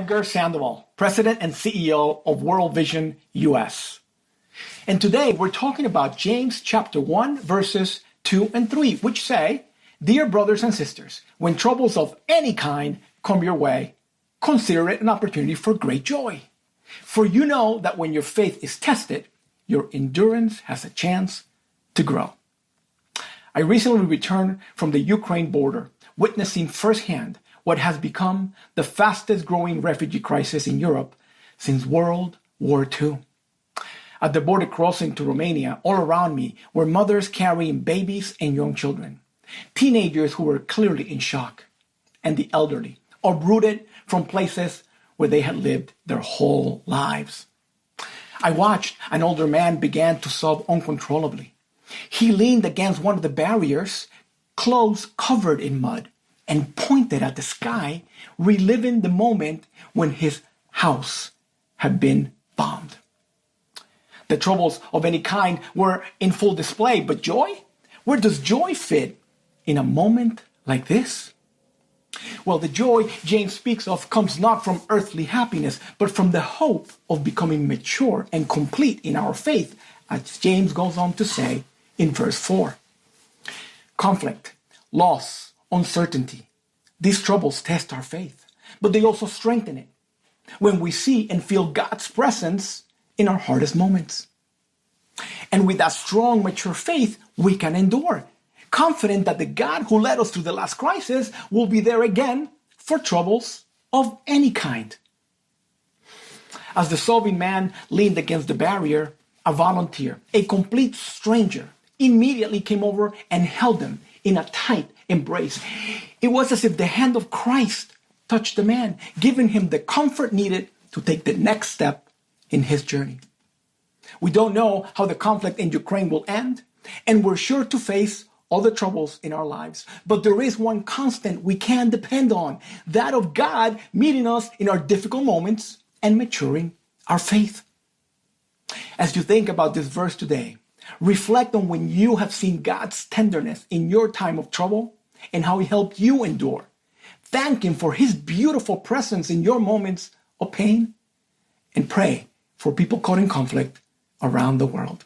Edgar Sandoval, President and CEO of World Vision US. And today we're talking about James chapter 1, verses 2 and 3, which say, "Dear brothers and sisters, when troubles of any kind come your way, consider it an opportunity for great joy. For you know that when your faith is tested, your endurance has a chance to grow." I recently returned from the Ukraine border, witnessing firsthand what has become the fastest growing refugee crisis in Europe since World War II. At the border crossing to Romania, all around me were mothers carrying babies and young children, teenagers who were clearly in shock, and the elderly, uprooted from places where they had lived their whole lives. I watched an older man begin to sob uncontrollably. He leaned against one of the barriers, clothes covered in mud, and pointed at the sky, reliving the moment when his house had been bombed. The troubles of any kind were in full display, but joy? Where does joy fit in a moment like this? Well, the joy James speaks of comes not from earthly happiness, but from the hope of becoming mature and complete in our faith, as James goes on to say in verse 4. Conflict, loss, uncertainty. These troubles test our faith, but they also strengthen it when we see and feel God's presence in our hardest moments. And with that strong, mature faith, we can endure, confident that the God who led us through the last crisis will be there again for troubles of any kind. As the sobbing man leaned against the barrier, a volunteer, a complete stranger, immediately came over and held him in a tight embrace. It was as if the hand of Christ touched the man, giving him the comfort needed to take the next step in his journey. We don't know how the conflict in Ukraine will end, and we're sure to face other troubles in our lives. But there is one constant we can depend on, that of God meeting us in our difficult moments and maturing our faith. As you think about this verse today, reflect on when you have seen God's tenderness in your time of trouble and how He helped you endure. Thank Him for His beautiful presence in your moments of pain, and pray for people caught in conflict around the world.